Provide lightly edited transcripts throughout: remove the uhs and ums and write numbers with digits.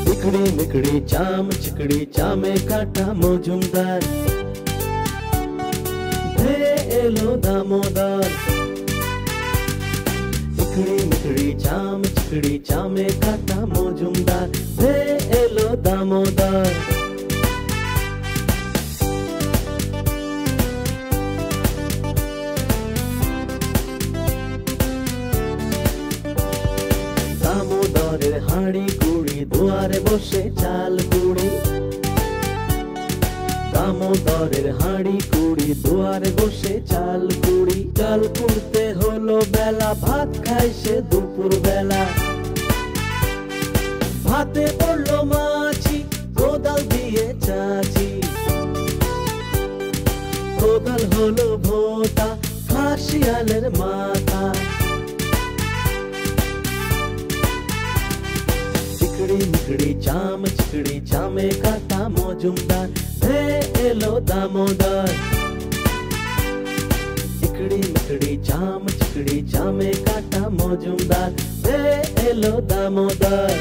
चिकड़ी मिकड़ी चाम चिकड़ी चामे काटा मौजूमदार धे एलो दामोदर। चिकड़ी मिकड़ी चाम चिकड़ी चामे काटा मौजूमदार धे एलो दामोदर। দামোদরের হাঁড়ি কুড়ি দুয়ারে বসে চাল কুড়ি। দামোদরের হাঁড়ি কুড়ি দুয়ারে বসে চাল কুড়ি। চাল কুড়তে হলো বেলা ভাত খাই সে দুপুর বেলা। ভাতে পড়লো মাছি কোদাল দিয়ে চাচি। কোদাল হলো ভোঁতা খাসিয়ালের মাথা। चिकड़ी मिकड़ी चाम चिकड़ी चामे काटा मौजूमदार धे एलो दामोदर। चिकड़ी मिकड़ी चाम चिकड़ी चामे काटा मौजूमदार धे एलो दामोदर।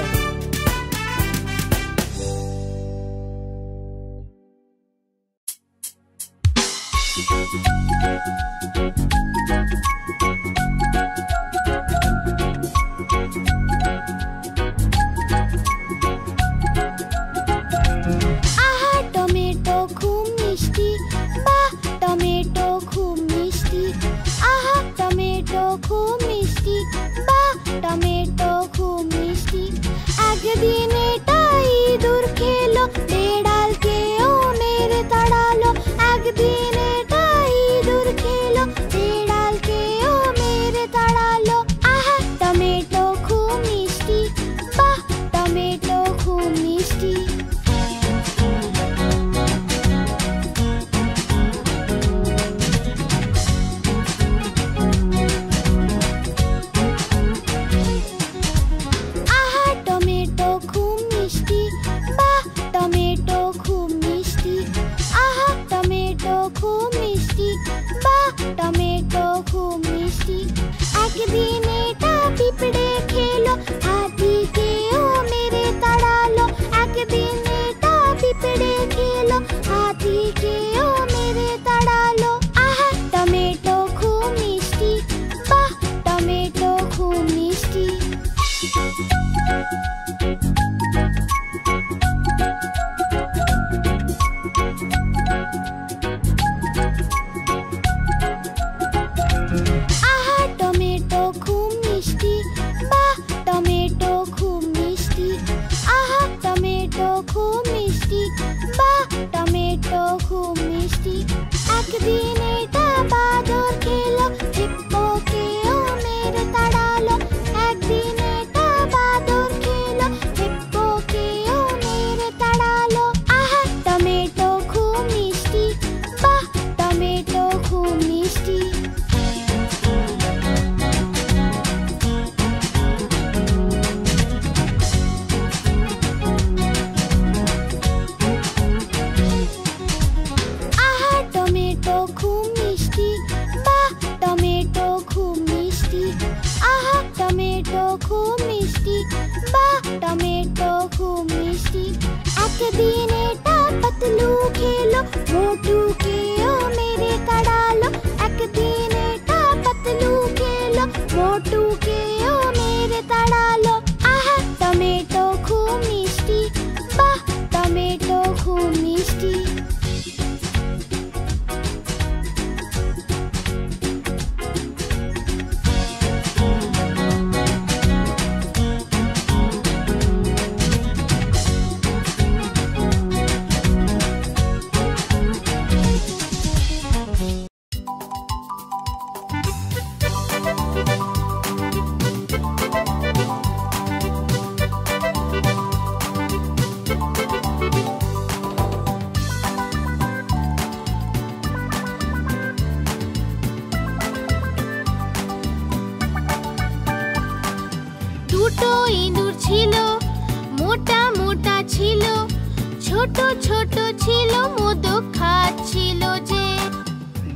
ছোট ছোট ছিল মোদক খাচ্ছিল যে।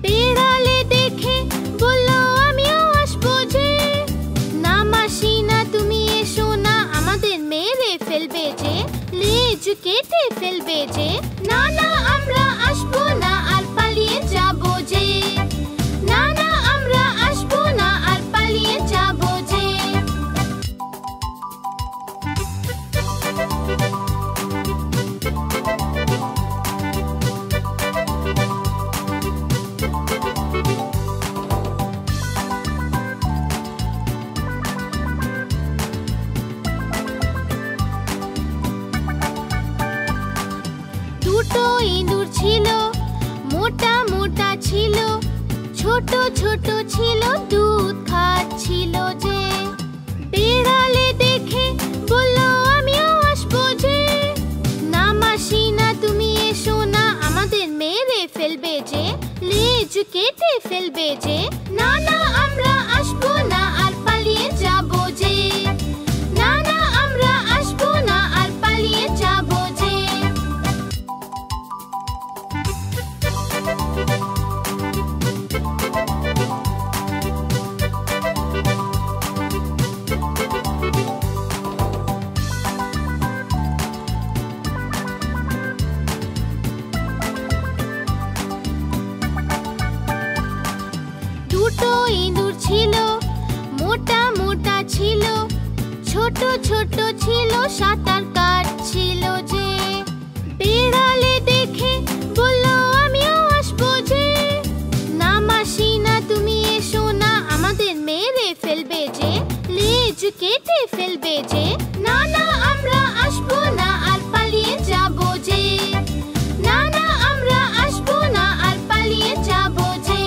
বিড়ালে ফেলবে যে, না না আমরা আসবো না আর পালিয়ে যাবো যে, না না আমরা আসবো না আর পালিয়ে যাবো যে। দুটো ইঁদুর ছিল, মোটা মোটা ছিল, ছোট ছোট ছিল, দুধ খাচ্ছিল যে। বিড়ালে দেখে বলল আমিও আসবো যে, না মাসি না তুমি এসো না, আমাদের মেরে ফেলবে যে, লেজ কেটে ফেলবে যে, না না আমরা আসবো না আর পালিয়ে যাবো যে, না না আমরা আসবো না আর পালিয়ে যাবো যে। দুটো ইঁদুর ছিল, মোটা মোটা ছিল, ছোট ছোট ছিল, সাঁতার কাটছিল যে। বিড়ালে দেখে বলল আমিও আসবো যে, না মাসি না তুমি এসো না, আমাদের মেরে ফেলবে যে, লেজ কেটে ফেলবে যে, না না আমরা আসবো না আর পালিয়ে যাবো যে, না না আমরা আসবো না আর পালিয়ে যাবো যে।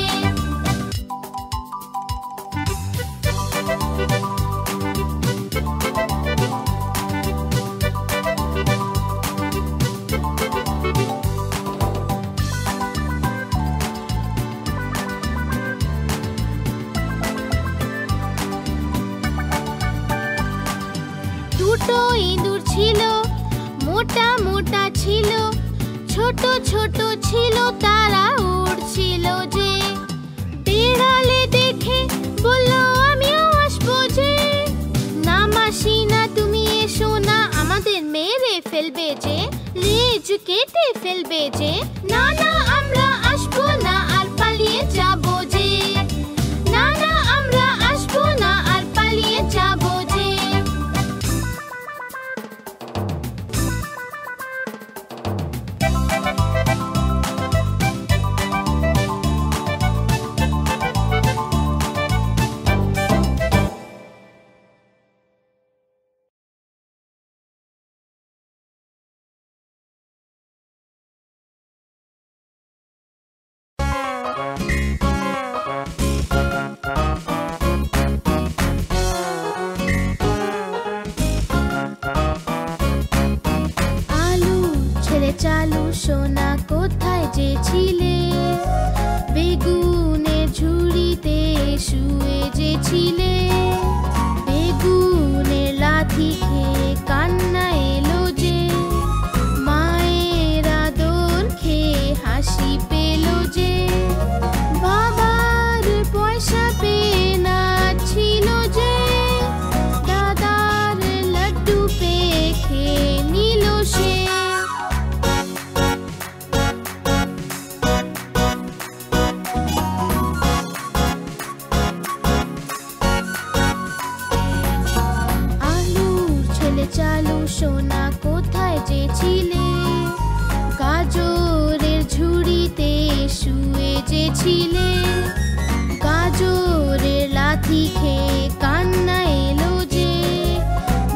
দুটো ইঁদুর ছিল, মোটা মোটা ছিল, ছোট ছোট ছিল, তারা উড়ছিল যে। বিড়ালে দেখে বলল আমিও আসবো যে, না মাসি না তুমি এসো না, আমাদের মেরে ফেলবে যে, লেজ কেটে ফেলবে যে, না না আমরা আসবো না আর পালিয়ে যাবো যে, না না আমরা আসবো না আর পালিয়ে যাবো যে। চালু সোনা কোথায় যে ছিলে, বেগুনের ঝুড়িতে শুয়ে যে ছিলে, বেগুনের লাথি খেয়ে কান্না এলো যে, মায়ের আদর খেয়ে হাসি পেল যে, বাবার পয়সা পেয়ে নাচছিল যে, দাদার লাড্ডু পেয়ে খেয়ে নিল সে। চালু সোনা কোথায় যে ছিলে, গাজরের ঝুড়িতে শুয়ে যে ছিলে, গাজরের লাথি খেয়ে কান্না এলো যে,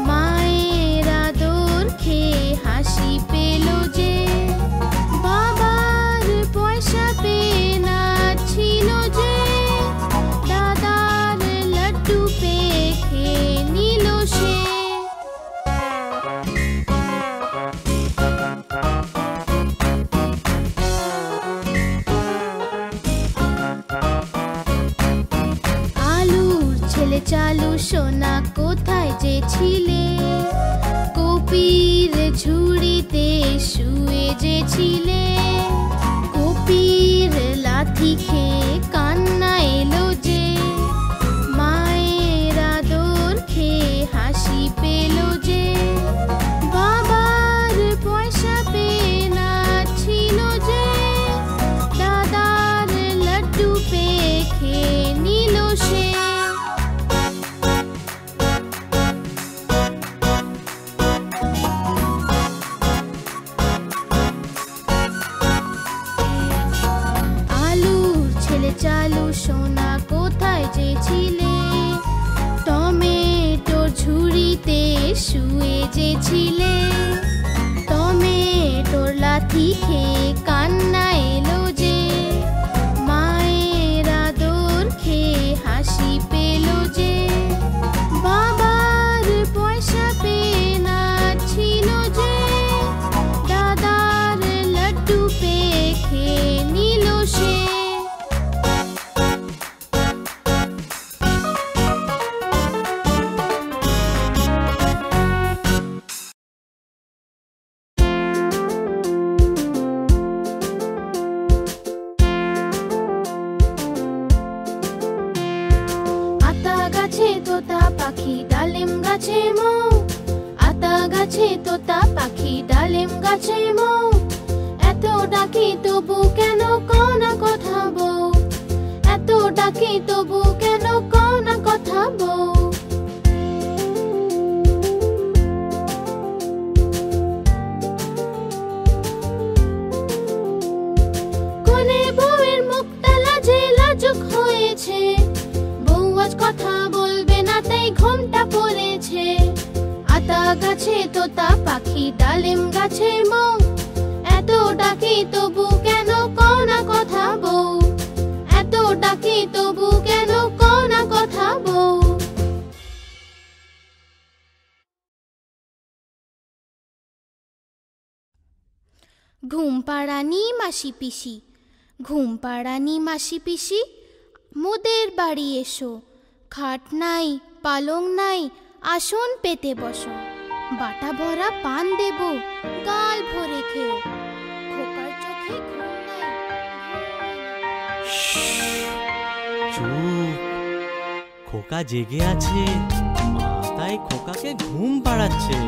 মায়ের আদর খেয়ে হাসি পেল যে, বাবার পয়সা পেয়ে নাচছিল যে, দাদার লাড্ডু পেয়ে খেয়ে নিল সে। চালু সোনা কোথায় যে ছিলে, কপির ঝুড়িতে শুয়ে যে ছিলে, কপির লাথি খেয়ে কান্না এলো যে, মায়ের আদর খেয়ে হাসি পেল যে, বাবার পয়সা পেয়ে চালু সোনা কোথায় যে ছিলে? টমেটোর ঝুড়িতে শুয়ে যে ছিলে। টমেটোর লাথি খেয়ে কান্না এলো যে, মায়ের আদর খেয়ে হাসি পেল যে, বাবার পয়সা পেয়ে নাচছিল যে, দাদার লাড্ডু পেয়ে খেয়ে নিল সে। তোতা পাখি ডালিম গাছে মৌ, আতা গাছে তোতা পাখি ডালিম গাছে মৌ, এত ডাকি তবু কেন কও না কথা বউ, এত ডাকি তবু কেন কও না কথা বউ। কোনে বউয়ের মুখটা লাজে লাজুক হয়েছে, বউ আজ কথা বলবে না তাই ঘোমটা পড়েছে। আতা গাছে তোতা পাখি ডালিম গাছে মৌ, এত ডাকি তবু কেন কও না কথা বউ, এত ডাকি তবু কেন কও না কথা বউ। ঘুম পাড়ানি মাসি পিসি, ঘুম পাড়ানি মাসি পিসি, মোদের বাড়ি এসো। খাট নাই পালং নাই আসন পেতে বসো, বাটা ভরা পান দেব গাল ভরে খেও, খোকার চোখে ঘুম নাই। চুপ, খোকা জেগে আছে, মা তাই খোকাকে ঘুম পাড়াচ্ছে।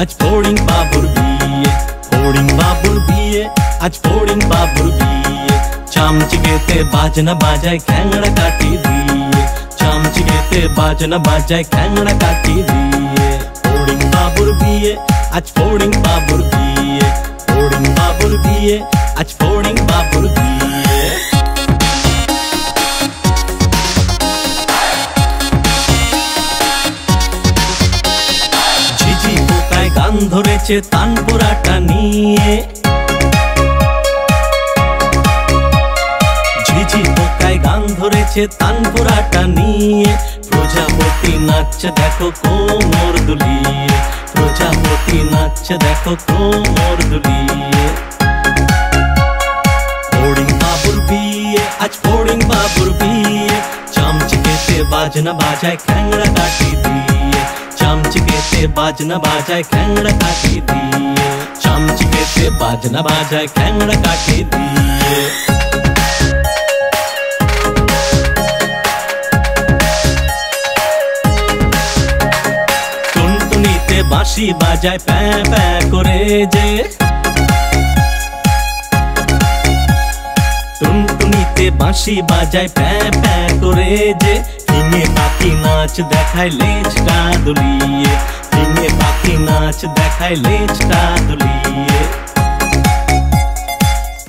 আজ ফড়িং বাবুর বিয়ে, ফড়িং বাবুর বিয়ে, আজ ফড়িং বাবুর বিয়ে। চামচিকেতে বাজনা বাজায় খ্যাংড়া কাটি দিয়ে, চামচিকেতে বাজনা বাজায় খ্যাংড়া কাটি দিয়ে। ফড়িং বাবুর বিয়ে, আজ ফড়িং বাবুর বিয়ে, ফড়িং বাবুর বিয়ে, আজ ফড়িং বাবুর বিয়ে। গান ধরেছে তানপুরাটা নিয়ে, রয়েছে তানপুরাটা নিয়ে। প্রজাপতি নাচছে দেখো কোমর দুলিয়ে, প্রজাপতি নাচছে দেখো কোমর দুলিয়ে। ফড়িং বাবুর বিয়ে, আজ ফড়িং বাবুর বিয়ে। চামচিকেতে বাজনা বাজায় খ্যাংড়া কাঠি দিয়ে, চামচিকেতে বাজনা বাজায় খ্যাংড়া কাঠি দিয়ে, চামচিকেতে বাজনা বাজায় খ্যাংড়া কাঠি দিয়ে। টুনটুনিতে বাঁশি বাজায় প্যাঁ প্যাঁ করে যে, টুনটুনিতে বাঁশি বাজায় প্যাঁ প্যাঁ করে যে। ফিঙে পাখি নাচ দেখায় লেজটা দুলিয়ে, ফিঙে পাখি নাচ দেখায় লেজটা দুলিয়ে।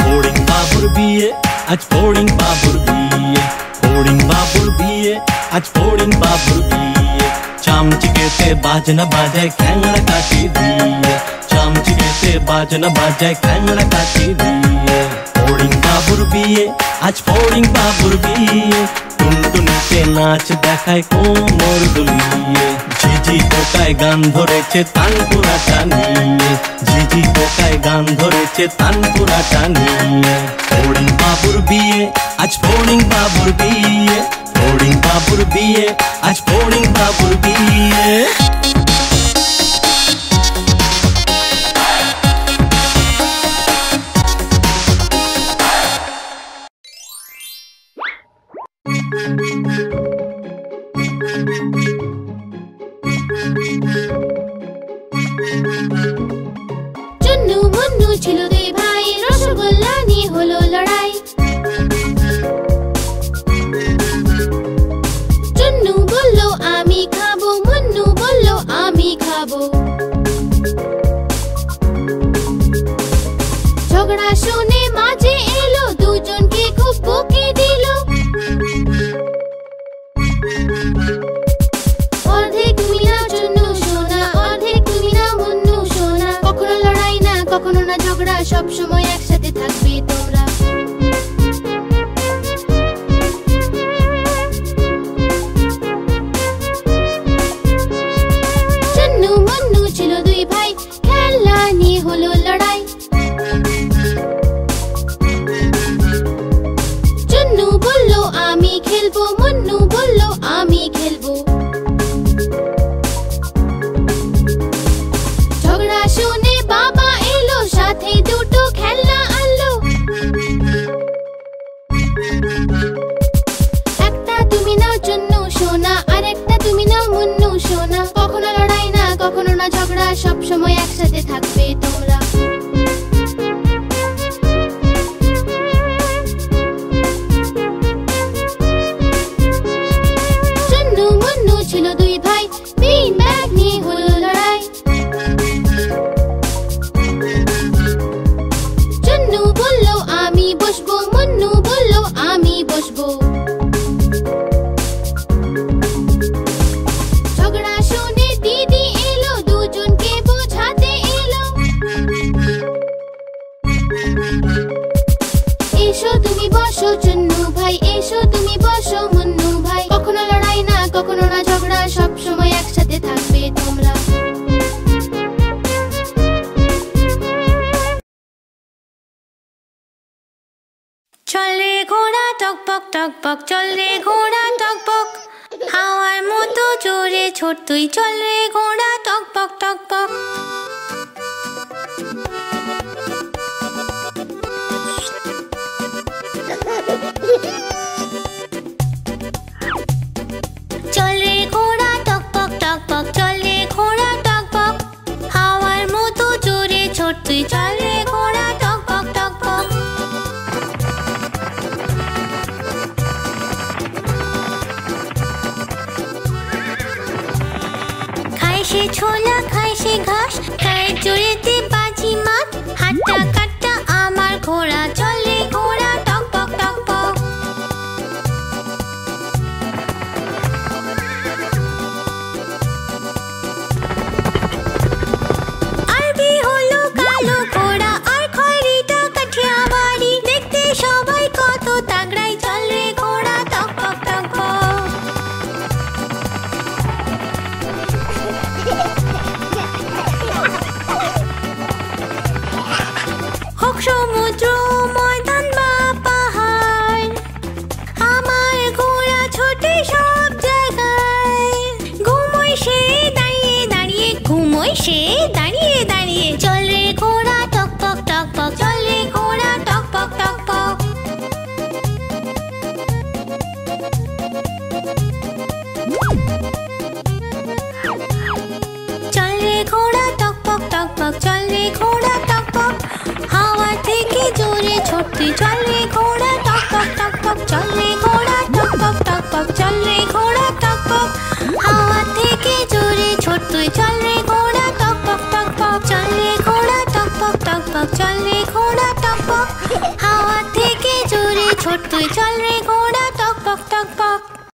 ফড়িং বাবুর বিয়ে, আজ ফড়িং বাবুর বিয়ে, ফড়িং বাবুর বিয়ে, আজ ফড়িং বাবুর বিয়ে। চামচিকেতে বাজনা বাজায় খ্যাংড়া কাঠি দিয়ে, চামচিকেতে বাজনা বাজায় খ্যাংড়া কাঠি দিয়ে। ফড়িং বাবুর বিয়ে, আজ ফড়িং বাবুর বিয়ে। টুনটুনিতে নাচ দেখায় কোমর দুলিয়ে, ঝিঝি পোকায় গান ধরেছে তানপুরাটা নিয়ে, ঝিঝি পোকায় গান ধরেছে তানপুরাটা নিয়ে। ফড়িং বাবুর বিয়ে, আজ ফড়িং বাবুর বিয়ে, ফড়িং বাবুর বিয়ে, আজ ফড়িং বাবুর বিয়ে। চুন্নু মুন্নু ছিল দুই ভাই, রসগোল্লা নিয়ে হলো লড়াই। চুন্নু বলল আমি খাবো, মুন্নু বলল আমি খাবো। ঝগড়া শুনে মাঝে এলো, দুজনকে খুব বকে দিল। অর্ধেক তুমি নাও চুন্নু সোনা, অর্ধেক তুমি নাও মুন্নু সোনা। কখনো লড়াই না, কখনো না ঝগড়া, সব সময় একসাথে থাকবে তোমরা। চুন্নু মুন্নু ছিল দুই ভাই, খেলনা নিয়ে হলো লড়াই। চুন্নু বলল আমি খেলবো, মুন্নু বলল আমি খেলবো। ঝগড়া শুনে বাবা এলো, সাথে দুটো খেলনা আনলো। একটা তুমি নাও চুন্নু সোনা, আর একটা তুমি নাও মুন্নু সোনা। কখনো লড়াই না, কখনো না ঝগড়া, সব সময় একসাথে থাকবে তোমরা। চুন্নু মুন্নু ছিল দুই ভাই, বিন ব্যাগ নিয়ে হলো লড়াই। চুন্নু বলল আমি বসবো, মুন্নু বলল আমি বসবো। ঝগড়া শুনে দিদি এলো, দুজনকে বোঝাতে এলো। এসো তুমি বসো চুন্নু ভাই, এসো তুমি বসো মুন্নু ভাই। কখনো লড়াই না, কখনো না ঝগড়া, সব সময় একসাথে থাকবে তোমরা। চল রে ঘোড়া টকবক টকবক, চল রে ঘোড়া টকবক। হাওয়ার মতো জোরে ছোট তুই, চল রে ঘোড়া টকবক টকবক। চল রে ঘোড়া টকবক টকবক, চল রে ঘোড়া টকবক। হাওয়ার মতো জোরে ছোট তুই, চল রে ঘোড়া টকবক টকবক। খায় সে ছোলা, খায় সে ঘাস, খায় সমুদ্র ময়দান বা পাহাড়, আমার ঘোড়া ছোটে সব জায়গায়। ঘুমোয় সে দাঁড়িয়ে দাঁড়িয়ে, ঘুমোয় সে দাঁড়িয়ে দাঁড়িয়ে। চল রে ঘোড়া টক পক টক পক, চল রে ঘোড়া টক পক টক পক। চল রে ঘোড়া টক পক টক পক, চল রে ঘোড়া টক পক। হাওয়া থেকে জোরে ছুটতি, চল রে ঘোড়া টক পক টক পক, চল রে ঘোড়া টক পক টক পক, চল রে ঘোড়া টক পক। হাওয়া থেকে জোরে ছুটতি, চল রে ঘোড়া টক পক টক পক, চল রে ঘোড়া টক পক টক পক, চল রে ঘোড়া টক পক। হাওয়া থেকে জোরে ছুটতি, চল রে ঘোড়া